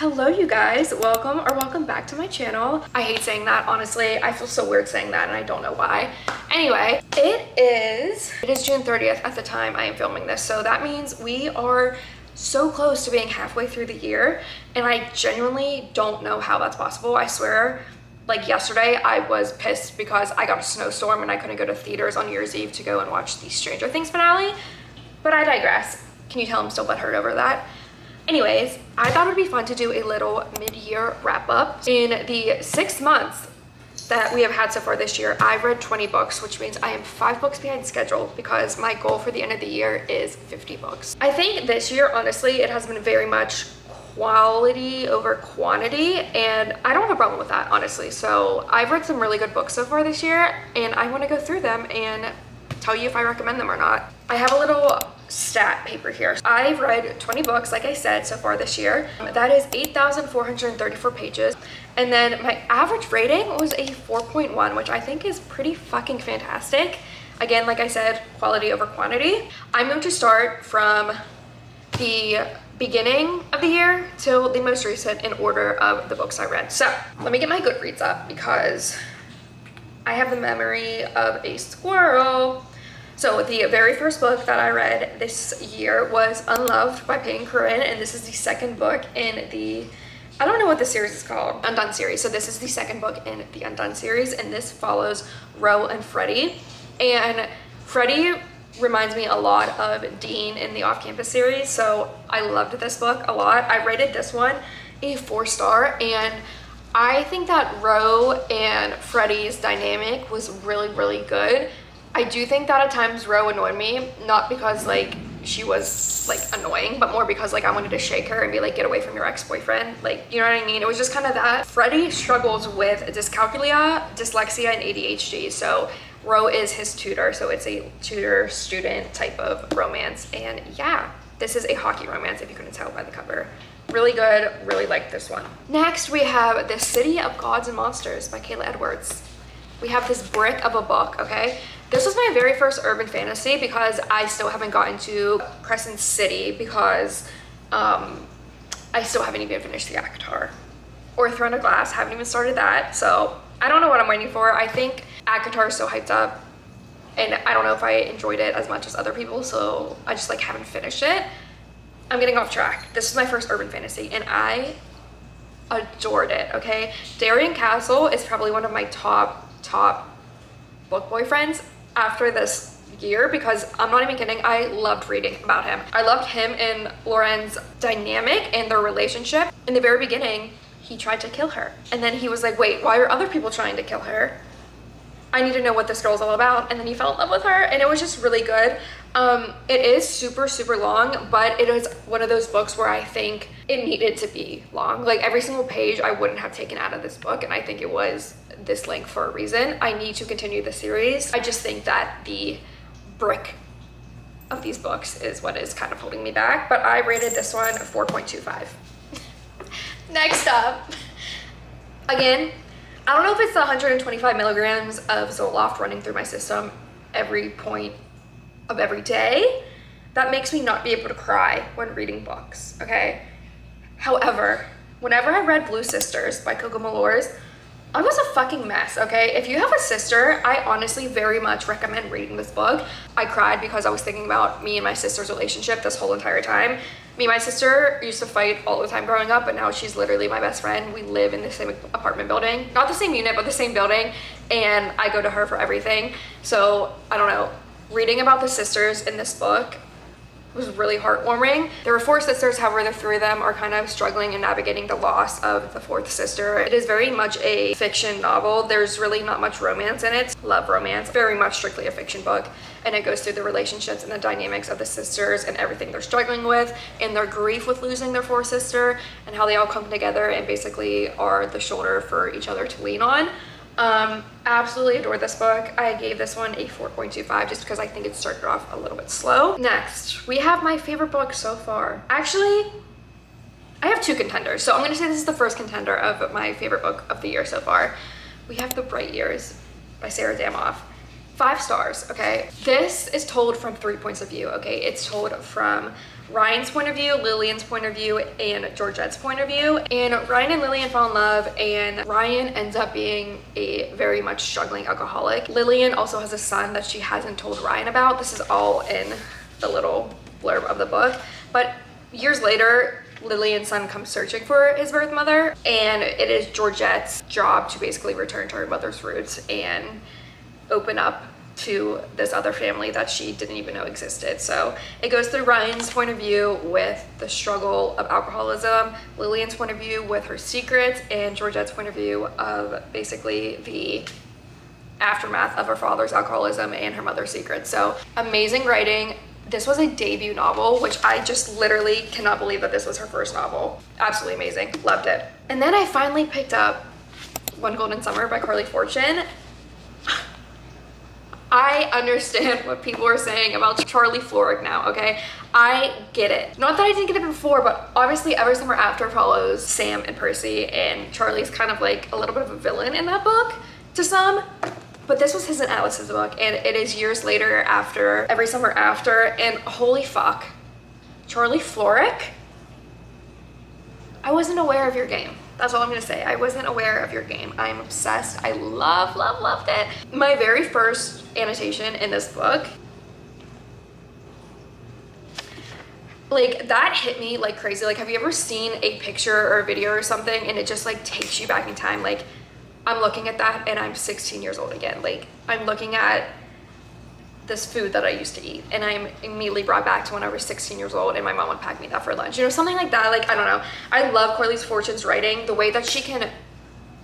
Hello you guys, welcome back to my channel. I hate saying that, honestly. I feel so weird saying that and I don't know why. Anyway, it is June 30th at the time I am filming this, so that means we are so close to being halfway through the year, and I genuinely don't know how that's possible. I swear, like yesterday I was pissed because I got a snowstorm and I couldn't go to theaters on New Year's Eve to go and watch the Stranger Things finale, but I digress. Can you tell I'm still butthurt over that? Anyways, I thought it would be fun to do a little mid-year wrap-up. In the 6 months that we have had so far this year, I've read 20 books, which means I am 5 books behind schedule because my goal for the end of the year is 50 books. I think this year, honestly, it has been very much quality over quantity, and I don't have a problem with that, honestly. So I've read some really good books so far this year, and I want to go through them and tell you if I recommend them or not. I have a little stat paper here. I've read 20 books, like I said, so far this year. That is 8,434 pages. And then my average rating was a 4.1, which I think is pretty fucking fantastic. Again, like I said, quality over quantity. I'm going to start from the beginning of the year till the most recent in order of the books I read. So let me get my Goodreads up because I have the memory of a squirrel. So the very first book that I read this year was Unloved by Peyton Corinne, and this is the second book in the, I don't know what the series is called, Undone series. So this is the second book in the Undone series, and this follows Ro and Freddie. And Freddie reminds me a lot of Dean in the Off Campus series, so I loved this book a lot. I rated this one a 4-star, and I think that Ro and Freddie's dynamic was really good. I do think that at times Ro annoyed me, not because like she was like annoying, but more because like I wanted to shake her and be like, get away from your ex-boyfriend. Like, you know what I mean? It was just kind of that. Freddie struggles with dyscalculia, dyslexia, and ADHD. So Ro is his tutor. So it's a tutor student type of romance. And yeah, this is a hockey romance if you couldn't tell by the cover. Really good, really liked this one. Next we have The City of Gods and Monsters by Kayla Edwards. We have this brick of a book, okay? This was my very first urban fantasy because I still haven't gotten to Crescent City because I still haven't even finished the ACOTAR. Or Throne of Glass, haven't even started that. So I don't know what I'm waiting for. I think ACOTAR is so hyped up and I don't know if I enjoyed it as much as other people, so I just like haven't finished it. I'm getting off track. This is my first urban fantasy and I adored it, okay? Darien Castle is probably one of my top book boyfriends after this year because I'm not even kidding, I loved reading about him. I loved him and Lauren's dynamic and their relationship. In the very beginning, he tried to kill her. And then he was like, wait, why are other people trying to kill her? I need to know what this girl's all about. And then he fell in love with her and it was just really good. It is super long, but it is one of those books where I think it needed to be long. Like every single page I wouldn't have taken out of this book, and I think it was this length for a reason. I need to continue the series. I just think that the brick of these books is what is kind of holding me back, but I rated this one 4.25. Next up, again, I don't know if it's the 125 milligrams of Zoloft running through my system every point of every day that makes me not be able to cry when reading books, okay? However, whenever I read Blue Sisters by Coco Malors, I was a fucking mess, okay? If you have a sister, I honestly very much recommend reading this book. I cried because I was thinking about me and my sister's relationship this whole entire time. Me and my sister used to fight all the time growing up, but now she's literally my best friend. We live in the same apartment building. Not the same unit, but the same building, and I go to her for everything. So, I don't know. Reading about the sisters in this book was really heartwarming. There were 4 sisters, however the 3 of them are kind of struggling and navigating the loss of the 4th sister. It is very much a fiction novel. There's really not much romance in it. Love romance, very much strictly a fiction book. And it goes through the relationships and the dynamics of the sisters and everything they're struggling with and their grief with losing their 4th sister and how they all come together and basically are the shoulder for each other to lean on. Absolutely adored this book. I gave this one a 4.25 just because I think it started off a little bit slow. Next, we have my favorite book so far. Actually, I have 2 contenders. So I'm going to say this is the first contender of my favorite book of the year so far. We have The Bright Years by Sarah Damoff. 5 stars, okay? This is told from 3 points of view, okay? It's told from Ryan's point of view, Lillian's point of view, and Georgette's point of view. And Ryan and Lillian fall in love, and Ryan ends up being a very much struggling alcoholic. Lillian also has a son that she hasn't told Ryan about. This is all in the little blurb of the book. But years later, Lillian's son comes searching for his birth mother, and it is Georgette's job to basically return to her mother's roots and open up to this other family that she didn't even know existed. So it goes through Ryan's point of view with the struggle of alcoholism, Lillian's point of view with her secrets, and Georgette's point of view of basically the aftermath of her father's alcoholism and her mother's secrets. So amazing writing. This was a debut novel, which I just literally cannot believe that this was her first novel. Absolutely amazing. Loved it. And then I finally picked up One Golden Summer by Carly Fortune. I understand what people are saying about Charlie Florrick now, okay? I get it. Not that I didn't get it before, but obviously Every Summer After follows Sam and Percy, and Charlie's kind of like a little bit of a villain in that book to some. But this was his and Alice's book, and it is years later after Every Summer After, and holy fuck, Charlie Florrick? I wasn't aware of your game. That's all I'm gonna say. I wasn't aware of your game. I'm obsessed. I loved it. My very first annotation in this book, like, that hit me like crazy. Like, have you ever seen a picture or a video or something and it just like takes you back in time? Like, I'm looking at that and I'm 16 years old again. Like, I'm looking at this food that I used to eat, and I'm immediately brought back to when I was 16 years old and my mom would pack me that for lunch, you know, something like that. Like, I don't know. I love Carly Fortune's writing. The way that she can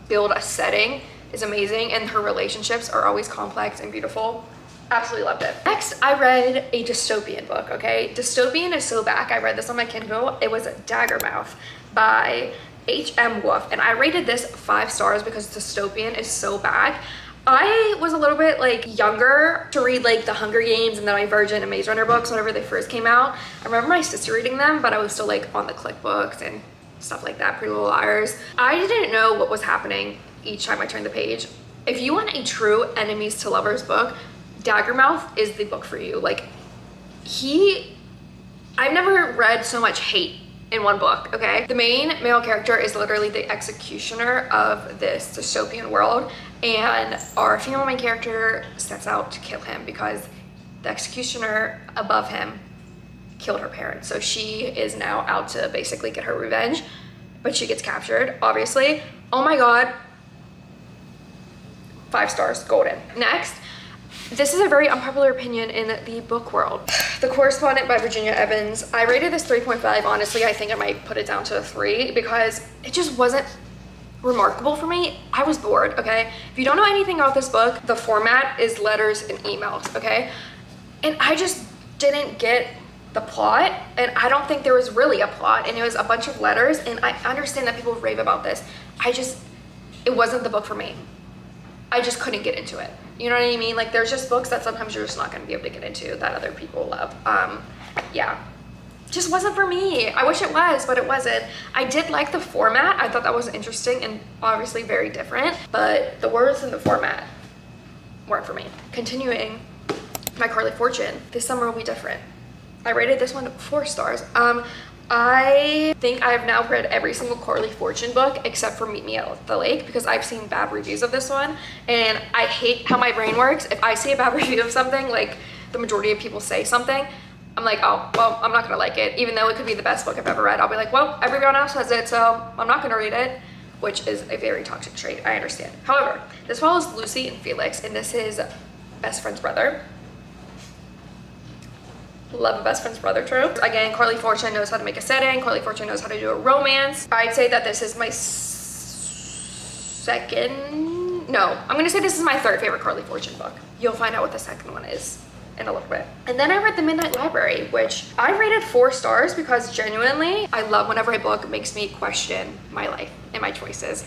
build a setting is amazing, and her relationships are always complex and beautiful. Absolutely loved it. Next, I read a dystopian book, okay? Dystopian is so back. I read this on my Kindle. It was Daggermouth by H.M. Wolf, and I rated this 5 stars because dystopian is so back. I was a little bit like younger to read like the Hunger Games and the Divergent and Maze Runner books whenever they first came out. I remember my sister reading them, but I was still like on the Click books and stuff like that, Pretty Little Liars. I didn't know what was happening each time I turned the page. If you want a true enemies to lovers book, Daggermouth is the book for you. Like, I've never read so much hate in one book, okay? The main male character is literally the executioner of this dystopian world, and our female main character sets out to kill him because the executioner above him killed her parents. So she is now out to basically get her revenge, but she gets captured, obviously. Oh my God. 5 stars, golden. Next, this is a very unpopular opinion in the book world. The Correspondent by Virginia Evans. I rated this 3.5. Honestly, I think I might put it down to a 3 because it just wasn't remarkable for me. I was bored, okay? If you don't know anything about this book, the format is letters and emails, okay? And I just didn't get the plot, and I don't think there was really a plot, and it was a bunch of letters, and I understand that people rave about this. It wasn't the book for me. I just couldn't get into it. You know what I mean? Like, there's just books that sometimes you're just not going to be able to get into that other people love. Yeah, just wasn't for me. I wish it was, but it wasn't. I did like the format. I thought that was interesting and obviously very different, but the words and the format weren't for me. Continuing my Carly Fortune, this summer will be different. I rated this one 4 stars. I think I've now read every single Carly Fortune book except for Meet Me at the Lake because I've seen bad reviews of this one, and I hate how my brain works. If I see a bad review of something, like the majority of people say something, I'm like, oh, well, I'm not gonna like it. Even though it could be the best book I've ever read, I'll be like, well, everyone else has it, so I'm not gonna read it, which is a very toxic trait, I understand. However, this follows Lucy and Felix, and this is best friend's brother. Love a best friend's brother trope. Again, Carly Fortune knows how to make a setting. Carly Fortune knows how to do a romance. I'd say that this is my I'm gonna say this is my 3rd favorite Carly Fortune book. You'll find out what the second one is in a little bit. And then I read The Midnight Library, which I rated 4 stars because genuinely, I love whenever a book makes me question my life and my choices.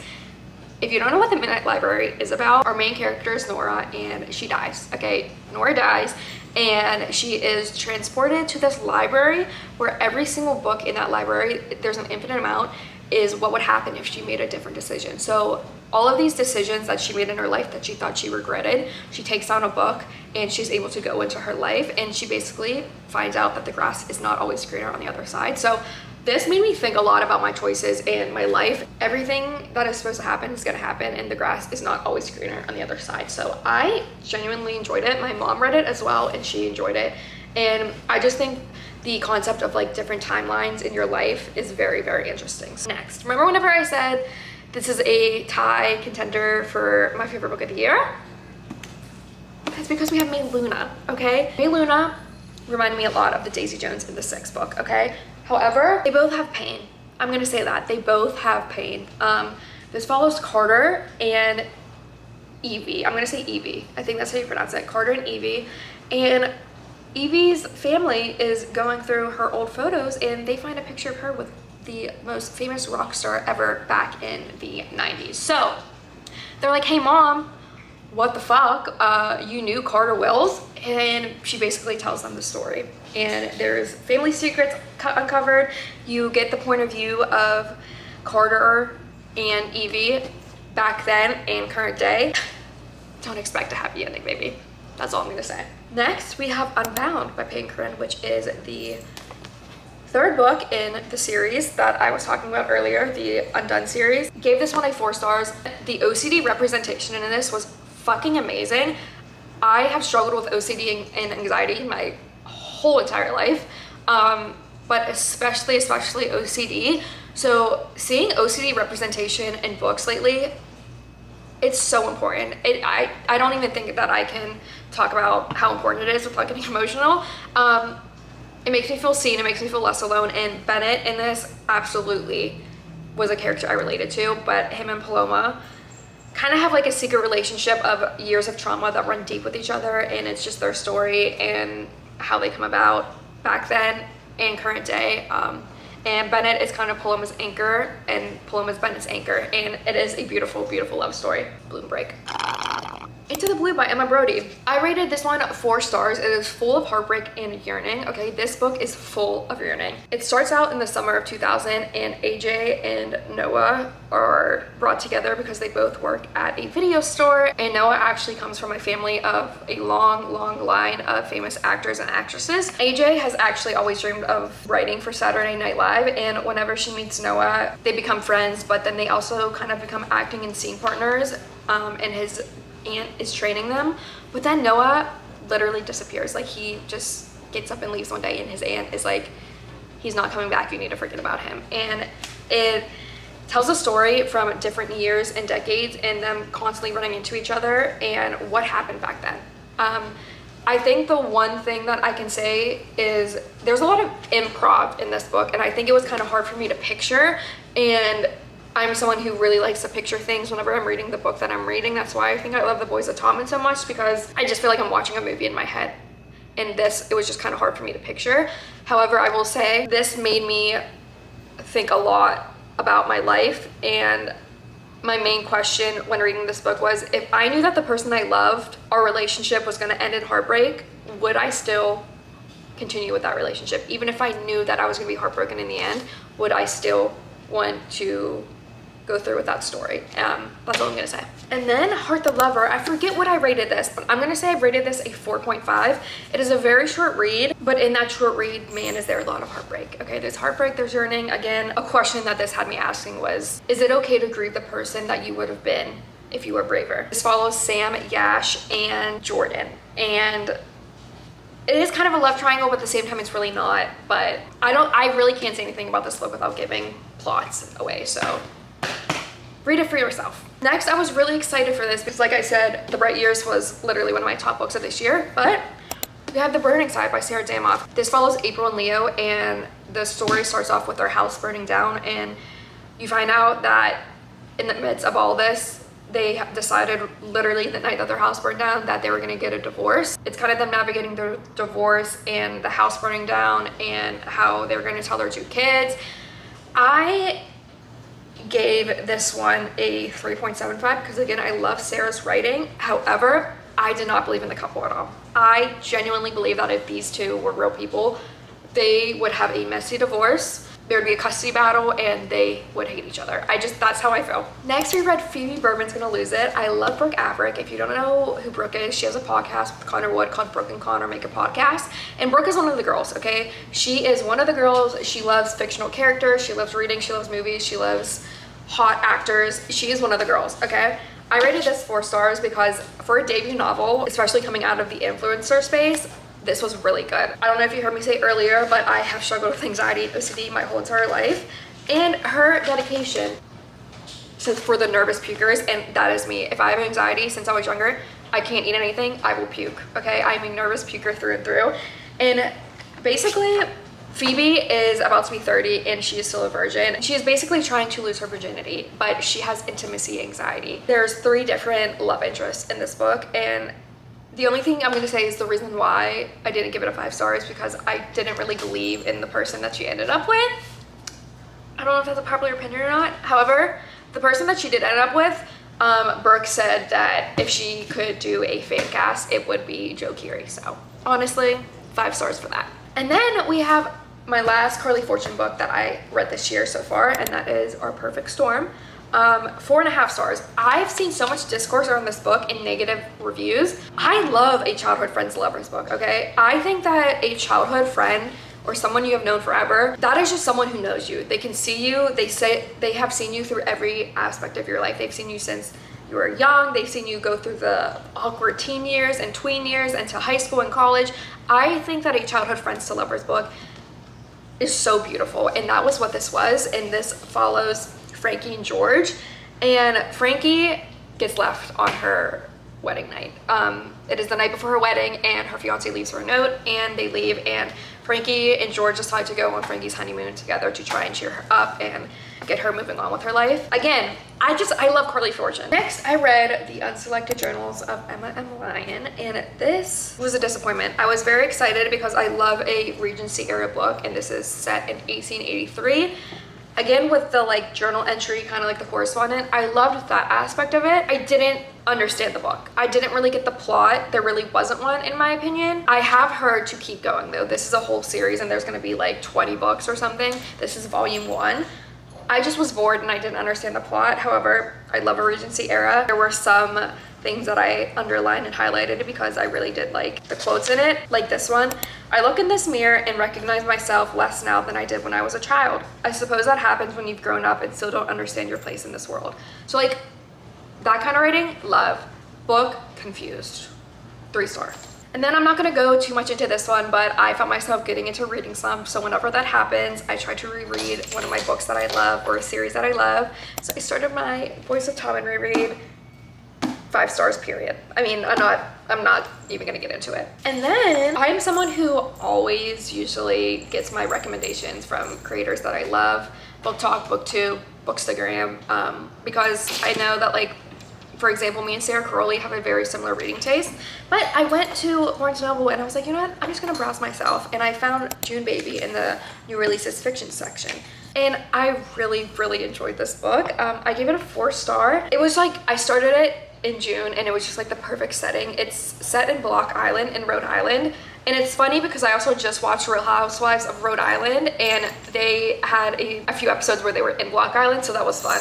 If you don't know what The Midnight Library is about, our main character is Nora, and she dies, okay? Nora dies, and she is transported to this library where every single book in that library, there's an infinite amount, is what would happen if she made a different decision. So all of these decisions that she made in her life that she thought she regretted, she takes down a book and she's able to go into her life, and she basically finds out that the grass is not always greener on the other side. So this made me think a lot about my choices and my life. Everything that is supposed to happen is going to happen, and the grass is not always greener on the other side. So I genuinely enjoyed it. My mom read it as well, and she enjoyed it. And I just think the concept of like different timelines in your life is very, very interesting. So next, remember whenever I said this is a tie contender for my favorite book of the year? It's because we have May Luna, okay? May Luna reminded me a lot of the Daisy Jones and the Six book, okay? However, they both have pain. I'm gonna say that. They both have pain. This follows Carter and Evie. I'm gonna say Evie. I think that's how you pronounce it. Carter and Evie. And Evie's family is going through her old photos, and they find a picture of her with the most famous rock star ever back in the 90s. So they're like, hey mom, what the fuck? You knew Carter Wills? And she basically tells them the story. And there's family secrets uncovered. You get the point of view of Carter and Evie back then and current day. Don't expect a happy ending, baby. That's all I'm gonna say. Next, we have Unbound by Peyton Corinne, which is the third book in the series that I was talking about earlier, the Undone series. Gave this one a 4 stars. The OCD representation in this was fucking amazing. I have struggled with OCD and anxiety my whole entire life, but especially OCD. So seeing OCD representation in books lately, it's so important. I don't even think that I can talk about how important it is without getting emotional. It makes me feel seen, it makes me feel less alone, and Bennett in this absolutely was a character I related to, but him and Paloma kind of have like a secret relationship of years of trauma that run deep with each other, and it's just their story and how they come about back then and current day. And Bennett is kind of Paloma's anchor, and Paloma's Bennett's anchor, and it is a beautiful, beautiful love story. Bloom break. Into the Blue by Emma Brody. I rated this one 4 stars. It is full of heartbreak and yearning. Okay, this book is full of yearning. It starts out in the summer of 2000, and AJ and Noah are brought together because they both work at a video store. And Noah actually comes from a family of a long, long line of famous actors and actresses. AJ has actually always dreamed of writing for Saturday Night Live, and whenever she meets Noah, they become friends, but then they also kind of become acting and scene partners, and his aunt is training them. But then Noah literally disappears. Like, he just gets up and leaves one day, and his aunt is like, he's not coming back, you need to forget about him. And it tells a story from different years and decades and them constantly running into each other and what happened back then. I think the one thing that I can say is there's a lot of improv in this book, and I think it was kind of hard for me to picture, and I'm someone who really likes to picture things whenever I'm reading the book that I'm reading. That's why I think I love The Boys of Tommen so much, because I just feel like I'm watching a movie in my head. And this, it was just kind of hard for me to picture. However, I will say this made me think a lot about my life, and my main question when reading this book was, if I knew that the person I loved, our relationship was going to end in heartbreak, would I still continue with that relationship? Even if I knew that I was going to be heartbroken in the end, would I still want to go through with that story? That's all I'm gonna say. And then Heart the Lover, I forget what I rated this, but I'm gonna say I've rated this a 4.5. It is a very short read, but in that short read, man, is there a lot of heartbreak. Okay, there's heartbreak, there's yearning. Again, a question that this had me asking was, is it okay to grieve the person that you would have been if you were braver? This follows Sam, Yash, and Jordan, and it is kind of a love triangle, but at the same time it's really not. But I really can't say anything about this book without giving plots away, so read it for yourself. Next, I was really excited for this because, like I said, The Bright Years was literally one of my top books of this year, but we have The Burning Side by Sarah Damoff. This follows April and Leo, and the story starts off with their house burning down, and you find out that in the midst of all this, they have decided literally the night that their house burned down that they were gonna get a divorce. It's kind of them navigating their divorce and the house burning down and how they were gonna tell their 2 kids. I gave this one a 3.75 because, again, I love Sarah's writing. However, I did not believe in the couple at all. I genuinely believe that if these 2 were real people, they would have a messy divorce. there would be a custody battle and they would hate each other. That's how I feel. Next, we read Phoebe Berman's Gonna Lose It. I love Brooke Averick. If you don't know who Brooke is, she has a podcast with Connor Wood called Brooke and Connor Make a Podcast. And Brooke is one of the girls, okay? She is one of the girls. She loves fictional characters. She loves reading. She loves movies. She loves hot actors. She is one of the girls, okay? I rated this 4 stars because for a debut novel, especially coming out of the influencer space, this was really good. I don't know if you heard me say earlier, but I have struggled with anxiety and OCD my whole entire life. And her dedication for the nervous pukers, and that is me. If I have anxiety since I was younger, I can't eat anything, I will puke, okay? I'm a nervous puker through and through. And basically, Phoebe is about to be 30 and she is still a virgin. She is basically trying to lose her virginity, but she has intimacy anxiety. There's 3 different love interests in this book, and the only thing I'm going to say is the reason why I didn't give it a 5 stars because I didn't really believe in the person that she ended up with. I don't know if that's a popular opinion or not. However, the person that she did end up with, Brooke said that if she could do a fan cast, it would be Joe Keery. So honestly, 5 stars for that. And then we have my last Carly Fortune book that I read this year so far, and that is Our Perfect Storm. 4.5 stars. I've seen so much discourse around this book in negative reviews. I love a childhood friends lovers book, okay? I think that a childhood friend or someone you have known forever, that is just someone who knows you. They can see you. They say they have seen you through every aspect of your life. They've seen you since you were young. They've seen you go through the awkward teen years and tween years into high school and college. I think that a childhood friends to lovers book is so beautiful, and that was what this was. And this follows Frankie and George, and Frankie gets left on her wedding night. It is the night before her wedding, and her fiance leaves her a note, and they leave, and Frankie and George decide to go on Frankie's honeymoon together to try and cheer her up and get her moving on with her life. Again, I love Carly Fortune. Next, I read The Unselected Journals of Emma M. Lyon, and this was a disappointment. I was very excited because I love a Regency era book, and this is set in 1883. Again, with the like journal entry, kind of like the correspondent, I loved that aspect of it. I didn't understand the book. I didn't really get the plot. There really wasn't one, in my opinion. I have heard to keep going though. This is a whole series and there's gonna be like 20 books or something. This is volume 1. I just was bored and I didn't understand the plot. However, I love a Regency era. There were some things that I underlined and highlighted because I really did like the quotes in it, like this one. I look in this mirror and recognize myself less now than I did when I was a child. I suppose that happens when you've grown up and still don't understand your place in this world. So like that kind of writing, love. Book, confused. 3 star. And then I'm not gonna go too much into this one, but I found myself getting into reading slump. So whenever that happens, I try to reread one of my books that I love or a series that I love. So I started my Voice of Tommen reread. 5 stars, period. I mean, I'm not even gonna get into it. And then I am someone who always usually gets my recommendations from creators that I love. Book Talk, BookTube, Bookstagram, because I know that like, for example, me and Sarah Crowley have a very similar reading taste. But I went to Barnes & Noble and I was like, you know what? I'm just gonna browse myself. And I found June Baby in the new releases fiction section. And I really, really enjoyed this book. I gave it a 4 star. It was like, I started it in June and it was just like the perfect setting. It's set in Block Island in Rhode Island. And it's funny because I also just watched Real Housewives of Rhode Island and they had a few episodes where they were in Block Island, so that was fun.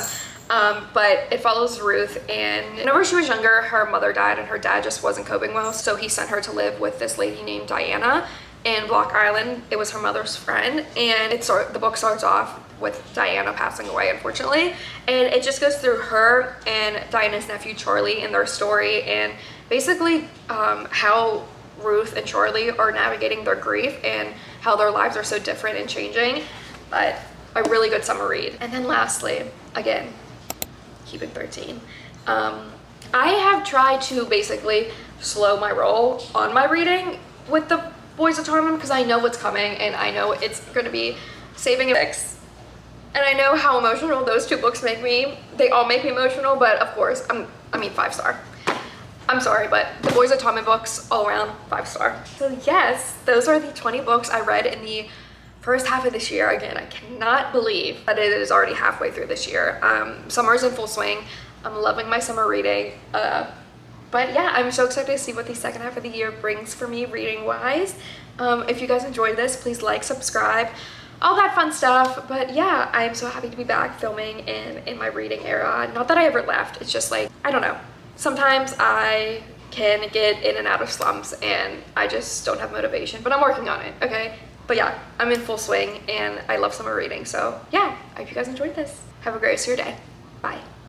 But it follows Ruth, and whenever she was younger, her mother died and her dad just wasn't coping well, so he sent her to live with this lady named Diana in Block Island. It was her mother's friend, and the book starts off with Diana passing away, unfortunately, and it just goes through her and Diana's nephew Charlie and their story, and basically how Ruth and Charlie are navigating their grief and how their lives are so different and changing. But a really good summer read. And then lastly, again, keeping 13. I have tried to basically slow my roll on my reading with the Boys of Tommen because I know what's coming and I know it's going to be Saving X. And I know how emotional those 2 books make me. They all make me emotional, but of course, I mean 5 star. I'm sorry, but the Boys of Tommen books all around 5 star. So yes, those are the 20 books I read in the first half of this year. Again, I cannot believe that it is already halfway through this year. Summer's in full swing. I'm loving my summer reading. But yeah, I'm so excited to see what the second half of the year brings for me reading wise. If you guys enjoyed this, please like, subscribe. all that fun stuff. But yeah, I'm so happy to be back filming in my reading era. Not that I ever left, it's just like, I don't know. Sometimes I can get in and out of slumps and I just don't have motivation, but I'm working on it, okay? But yeah, I'm in full swing and I love summer reading. So yeah, I hope you guys enjoyed this. Have a great rest of your day. Bye.